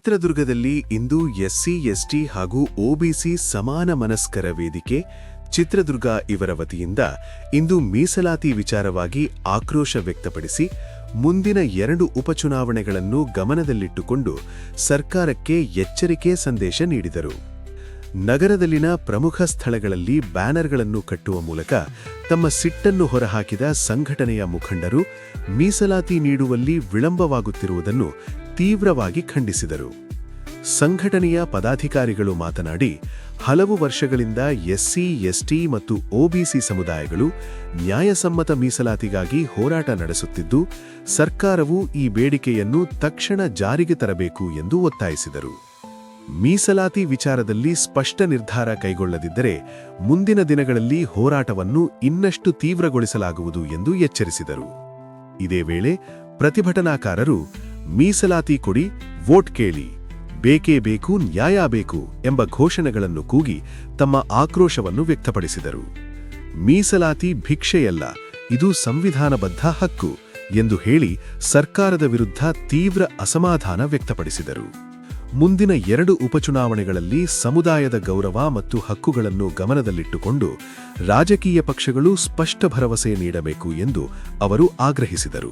ಚಿತ್ರದುರ್ಗದಲ್ಲಿ ಇಂದು SC ST ಹಾಗೂ OBC ಸಮಾನ ಮನಸ್ಕರ ವೇದಿಕೆ ಚಿತ್ರದುರ್ಗ ಇವರ ವತಿಯಿಂದ ಇಂದು ಮೀಸಲಾತಿ ವಿಚಾರವಾಗಿ ಆಕ್ರೋಶ ವ್ಯಕ್ತಪಡಿಸಿ ಮುಂದಿನ 2 ಉಪಚುನಾವಣೆಗಳನ್ನು ಗಮನದಲ್ಲಿಟ್ಟುಕೊಂಡು ಸರ್ಕಾರಕ್ಕೆ ಎಚ್ಚರಿಕೆ ಸಂದೇಶ ನೀಡಿದರು. ನಗರದಲ್ಲಿನ ಪ್ರಮುಖ ಸ್ಥಳಗಳಲ್ಲಿ ಬ್ಯಾನರ್ಗಳನ್ನು ಕಟ್ಟುವ ಮೂಲಕ ತಮ್ಮ ಸಿಟ್ಟನ್ನು ಹೊರಹಾಕಿದ ಸಂಘಟನೆಯ ಮುಖಂಡರು ಮೀಸಲಾತಿ ನೀಡುವಲ್ಲಿ ವಿಳಂಬವಾಗುತ್ತಿರುವುದನ್ನು ತೀವ್ರವಾಗಿ ಖಂಡಿಸಿದರು. ಸಂಘಟನೆಯ ಪದಾಧಿಕಾರಿಗಳು ಮಾತನಾಡಿ, ಹಲವು ವರ್ಷಗಳಿಂದ ಎಸ್ಸಿ, ಎಸ್ಟಿ ಮತ್ತು ಒಬಿಸಿ ಸಮುದಾಯಗಳು ನ್ಯಾಯಸಮ್ಮತ ಮೀಸಲಾತಿಗಾಗಿ ಹೋರಾಟ ನಡೆಸುತ್ತಿದ್ದು, ಸರ್ಕಾರವು ಈ ಬೇಡಿಕೆಯನ್ನು ತಕ್ಷಣ ಜಾರಿಗೆ ತರಬೇಕು ಎಂದು ಒತ್ತಾಯಿಸಿದರು. ಮೀಸಲಾತಿ ವಿಚಾರದಲ್ಲಿ ಸ್ಪಷ್ಟ ನಿರ್ಧಾರ ಕೈಗೊಳ್ಳದಿದ್ದರೆ ಮುಂದಿನ ದಿನಗಳಲ್ಲಿ ಹೋರಾಟವನ್ನು ಇನ್ನಷ್ಟು ತೀವ್ರಗೊಳಿಸಲಾಗುವುದು ಎಂದು ಎಚ್ಚರಿಸಿದರು. ಇದೇ ವೇಳೆ ಪ್ರತಿಭಟನಾಕಾರರು ಮೀಸಲಾತಿ ಕೊಡಿ, ವೋಟ್ ಕೇಳಿ, ಬೇಕೇ ಬೇಕು, ನ್ಯಾಯ ಬೇಕು ಎಂಬ ಘೋಷಣೆಗಳನ್ನು ಕೂಗಿ ತಮ್ಮ ಆಕ್ರೋಶವನ್ನು ವ್ಯಕ್ತಪಡಿಸಿದರು. ಮೀಸಲಾತಿ ಭಿಕ್ಷೆಯಲ್ಲ, ಇದು ಸಂವಿಧಾನಬದ್ಧ ಹಕ್ಕು ಎಂದು ಹೇಳಿ ಸರ್ಕಾರದ ವಿರುದ್ಧ ತೀವ್ರ ಅಸಮಾಧಾನ ವ್ಯಕ್ತಪಡಿಸಿದರು. ಮುಂದಿನ 2 ಉಪಚುನಾವಣೆಗಳಲ್ಲಿ ಸಮುದಾಯದ ಗೌರವ ಮತ್ತು ಹಕ್ಕುಗಳನ್ನು ಗಮನದಲ್ಲಿಟ್ಟುಕೊಂಡು ರಾಜಕೀಯ ಪಕ್ಷಗಳು ಸ್ಪಷ್ಟ ಭರವಸೆ ನೀಡಬೇಕು ಎಂದು ಅವರು ಆಗ್ರಹಿಸಿದರು.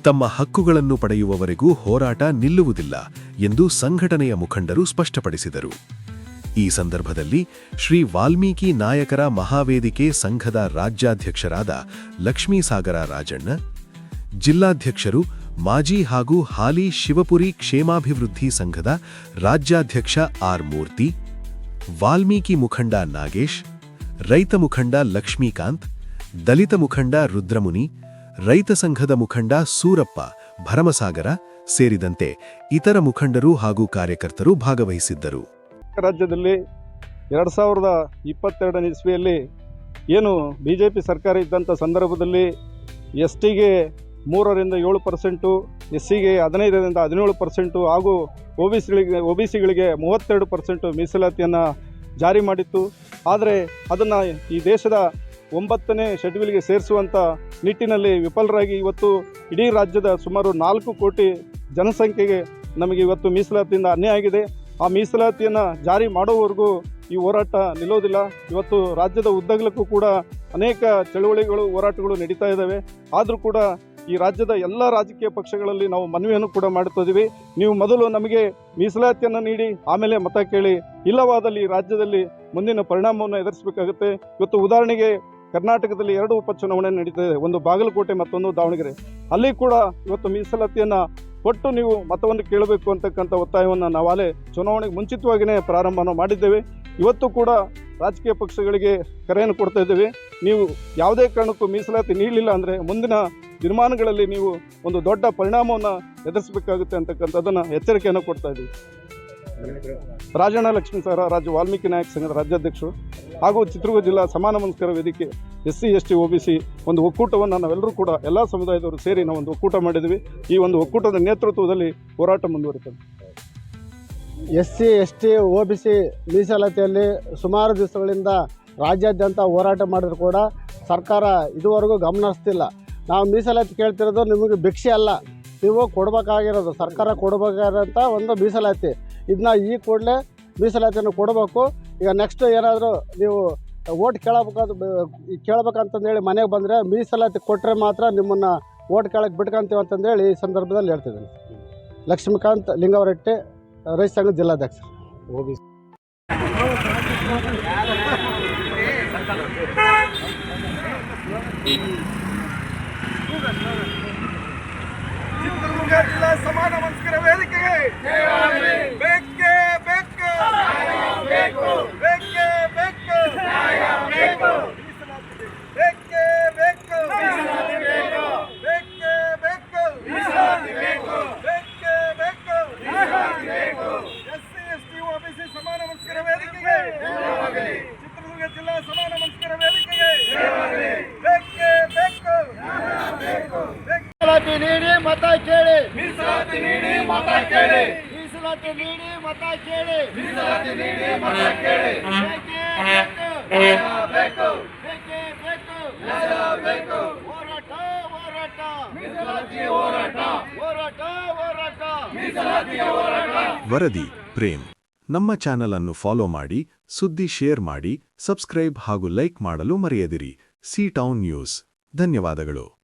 ತಮ್ಮ ಹಕ್ಕುಗಳನ್ನು ಪಡೆಯುವವರೆಗೂ ಹೋರಾಟ ನಿಲ್ಲುವುದಿಲ್ಲ ಎಂದು ಸಂಘಟನೆಯ ಮುಖಂಡರು ಸ್ಪಷ್ಟಪಡಿಸಿದರು. ಈ ಸಂದರ್ಭದಲ್ಲಿ ಶ್ರೀ ವಾಲ್ಮೀಕಿ ನಾಯಕರ ಮಹಾವೇದಿಕೆ ಸಂಘದ ರಾಜ್ಯಾಧ್ಯಕ್ಷರಾದ ಲಕ್ಷ್ಮೀಸಾಗರ ರಾಜಣ್ಣ, ಜಿಲ್ಲಾಧ್ಯಕ್ಷರು ಮಾಜಿ ಹಾಗೂ ಹಾಲಿ ಶಿವಪುರಿ ಕ್ಷೇಮಾಭಿವೃದ್ಧಿ ಸಂಘದ ರಾಜ್ಯಾಧ್ಯಕ್ಷ ಆರ್ ಮೂರ್ತಿ, ವಾಲ್ಮೀಕಿ ಮುಖಂಡ ನಾಗೇಶ್, ರೈತ ಮುಖಂಡ ಲಕ್ಷ್ಮೀಕಾಂತ್, ದಲಿತ ಮುಖಂಡ ರುದ್ರಮುನಿ, ರೈತ ಸಂಘದ ಮುಖಂಡ ಸೂರಪ್ಪ ಭರಮಸಾಗರ ಸೇರಿದಂತೆ ಇತರ ಮುಖಂಡರು ಹಾಗೂ ಕಾರ್ಯಕರ್ತರು ಭಾಗವಹಿಸಿದ್ದರು. ರಾಜ್ಯದಲ್ಲಿ 2022ನೇ ಇಸ್ವಿಯಲ್ಲಿ ಏನು ಬಿಜೆಪಿ ಸರ್ಕಾರ ಇದ್ದಂಥ ಸಂದರ್ಭದಲ್ಲಿ ಎಸ್ಟಿಗೆ 3ರಿಂದ 7%, ಎಸ್ಸಿಗೆ 15ರಿಂದ 17% ಹಾಗೂ ಒಬಿಸಿಗಳಿಗೆ 32% ಮೀಸಲಾತಿಯನ್ನು ಜಾರಿ ಮಾಡಿತ್ತು. ಆದರೆ ಅದನ್ನು ಈ ದೇಶದ 9ನೇ ಶೆಡ್ಯೂಲ್ಗೆ ಸೇರಿಸುವಂಥ ನಿಟ್ಟಿನಲ್ಲಿ ವಿಫಲರಾಗಿ ಇವತ್ತು ಇಡೀ ರಾಜ್ಯದ ಸುಮಾರು 4 ಕೋಟಿ ಜನಸಂಖ್ಯೆಗೆ ನಮಗೆ ಇವತ್ತು ಮೀಸಲಾತಿಯಿಂದ ಅನ್ಯಾಯ ಆಗಿದೆ. ಆ ಮೀಸಲಾತಿಯನ್ನು ಜಾರಿ ಮಾಡೋವರೆಗೂ ಈ ಹೋರಾಟ ನಿಲ್ಲೋದಿಲ್ಲ. ಇವತ್ತು ರಾಜ್ಯದ ಉದ್ದಗಲಕ್ಕೂ ಕೂಡ ಅನೇಕ ಚಳುವಳಿಗಳು, ಹೋರಾಟಗಳು ನಡೀತಾ ಇದ್ದಾವೆ. ಆದರೂ ಕೂಡ ಈ ರಾಜ್ಯದ ಎಲ್ಲ ರಾಜಕೀಯ ಪಕ್ಷಗಳಲ್ಲಿ ನಾವು ಮನವಿಯನ್ನು ಕೂಡ ಮಾಡುತ್ತಿದ್ದೀವಿ. ನೀವು ಮೊದಲು ನಮಗೆ ಮೀಸಲಾತಿಯನ್ನು ನೀಡಿ ಆಮೇಲೆ ಮತ ಕೇಳಿ, ಇಲ್ಲವಾದಲ್ಲಿ ರಾಜ್ಯದಲ್ಲಿ ಮುಂದಿನ ಪರಿಣಾಮವನ್ನು ಎದುರಿಸಬೇಕಾಗುತ್ತೆ. ಇವತ್ತು ಉದಾಹರಣೆಗೆ ಕರ್ನಾಟಕದಲ್ಲಿ 2 ಉಪಚುನಾವಣೆ ನಡೀತಿದೆ, ಒಂದು ಬಾಗಲಕೋಟೆ ಮತ್ತೊಂದು ದಾವಣಗೆರೆ. ಅಲ್ಲಿ ಕೂಡ ಇವತ್ತು ಮೀಸಲಾತಿಯನ್ನು ಕೊಟ್ಟು ನೀವು ಮತವನ್ನು ಕೇಳಬೇಕು ಅಂತಕ್ಕಂಥ ಒತ್ತಾಯವನ್ನು ನಾವಾಗಲೇ ಚುನಾವಣೆಗೆ ಮುಂಚಿತವಾಗಿಯೇ ಪ್ರಾರಂಭ ಮಾಡಿದ್ದೇವೆ. ಇವತ್ತು ಕೂಡ ರಾಜಕೀಯ ಪಕ್ಷಗಳಿಗೆ ಕರೆಯನ್ನು ಕೊಡ್ತಾ ಇದ್ದೇವೆ. ನೀವು ಯಾವುದೇ ಕಾರಣಕ್ಕೂ ಮೀಸಲಾತಿ ನೀಡಲಿಲ್ಲ ಅಂದರೆ ಮುಂದಿನ ದಿನಮಾನಗಳಲ್ಲಿ ನೀವು ಒಂದು ದೊಡ್ಡ ಪರಿಣಾಮವನ್ನು ಎದುರಿಸಬೇಕಾಗುತ್ತೆ ಅಂತಕ್ಕಂಥದ್ದನ್ನು ಎಚ್ಚರಿಕೆಯನ್ನು ಕೊಡ್ತಾ ಇದ್ದೀವಿ. ರಾಜಣ್ಣ ಲಕ್ಷ್ಮೀಸಾಗರ, ರಾಜ್ಯ ವಾಲ್ಮೀಕಿ ನಾಯಕ ಸಂಘದ ರಾಜ್ಯಾಧ್ಯಕ್ಷರು ಹಾಗೂ ಚಿತ್ರದುರ್ಗ ಜಿಲ್ಲಾ ಸಮಾನ ಮನಸ್ಕರ ವೇದಿಕೆ ಎಸ್ಸಿ, ಎಸ್ಟಿ, ಒಬಿಸಿ ಒಂದು ಒಕ್ಕೂಟವನ್ನು ನಾವೆಲ್ಲರೂ ಕೂಡ ಎಲ್ಲ ಸಮುದಾಯದವರು ಸೇರಿ ನಾವು ಒಂದು ಒಕ್ಕೂಟ ಮಾಡಿದ್ವಿ. ಈ ಒಂದು ಒಕ್ಕೂಟದ ನೇತೃತ್ವದಲ್ಲಿ ಹೋರಾಟ ಮುಂದುವರಿತದೆ. ಎಸ್ಸಿ, ಎಸ್ಟಿ, ಒಬಿಸಿ ಮೀಸಲಾತಿಯಲ್ಲಿ ಸುಮಾರು ದಿವಸಗಳಿಂದ ರಾಜ್ಯಾದ್ಯಂತ ಹೋರಾಟ ಮಾಡಿದ್ರು ಕೂಡ ಸರ್ಕಾರ ಇದುವರೆಗೂ ಗಮನ ಹರಿಸ್ತಿಲ್ಲ. ನಾವು ಮೀಸಲಾತಿ ಕೇಳ್ತಿರೋದು ನಿಮಗೆ ಭಿಕ್ಷೆ ಅಲ್ಲ, ನೀವು ಕೊಡಬೇಕಾಗಿರೋದು, ಸರ್ಕಾರ ಕೊಡಬೇಕಾದಂಥ ಒಂದು ಮೀಸಲಾತಿ. ಇದನ್ನ ಈ ಕೂಡಲೇ ಮೀಸಲಾತಿಯನ್ನು ಕೊಡಬೇಕು. ಈಗ ನೆಕ್ಸ್ಟ್ ಏನಾದರೂ ನೀವು ಓಟ್ ಕೇಳಬೇಕಂತಂದೇಳಿ ಮನೆಗೆ ಬಂದರೆ ಮೀಸಲಾತಿ ಕೊಟ್ಟರೆ ಮಾತ್ರ ನಿಮ್ಮನ್ನು ಓಟ್ ಕೇಳಕ್ಕೆ ಬಿಟ್ಕೊಂತೀವಿ ಅಂತಂದೇಳಿ ಈ ಸಂದರ್ಭದಲ್ಲಿ ಹೇಳ್ತಿದ್ದೀನಿ. ಲಕ್ಷ್ಮೀಕಾಂತ್ ಲಿಂಗವರಟ್ಟಿ, ರೈತ ಸಂಘದ ಜಿಲ್ಲಾಧ್ಯಕ್ಷ, ಒಬಿಸಿ. ಚಿತ್ರದುರ್ಗ ಜಿಲ್ಲಾ ಸಮಾನ ಮನಸ್ಕರ ವೇದಿಕೆಗೆ ಬೇಕೇ ಬೇಕು, ಬೇಕೇ ಬೇಕು, ಬೇಕೇ ಬೇಕು, ಬೇಕೇ ಬೇಕು, ಬೇಕೇ ಬೇಕು. ಎಸ್ಸಿ, ಎಸ್ಟಿ, ಒಬಿಸಿ ಸಮಾನ ಮನಸ್ಕರ ವೇದಿಕೆಗೆ, ಚಿತ್ರದುರ್ಗ ಜಿಲ್ಲಾ ಸಮಾನ ಮನಸ್ಕರ ವೇದಿಕೆಗೆ ಬೇಕೇ ಬೇಕು. ಮೀಸಲಾತಿ ನೀಡಿ ಮತ ಕೇಳಿ, ಮೀಸಲಾತಿ ನೀಡಿ ಮತ ಕೇಳಿ, ಮೀಸಲಾತಿ ನೀಡಿ ಮತ ಕೇಳಿ, ಮೀಸಲಾತಿ ನೀಡಿ ಮತ ಕೇಳಿ. ಬೇಕು, ಬೇಕು, ಬೇಕೇ ಬೇಕು, ಬೇಕು, ಹೋರಾಟ ಹೋರಾಟ. ಹೋರಾಟ ಹೋರಾಟ ಮೀಸಲಾತಿಯ ಹೋರಾಟ. ವರದಿ ಪ್ರೇಮ್. ನಮ್ಮ ಚಾನಲ್ ಅನ್ನು ಫಾಲೋ ಮಾಡಿ, ಸುದ್ದಿ ಶೇರ್ ಮಾಡಿ, ಸಬ್ಸ್ಕ್ರೈಬ್ ಹಾಗೂ ಲೈಕ್ ಮಾಡಲು ಮರೆಯದಿರಿ. C town news. ಧನ್ಯವಾದಗಳು.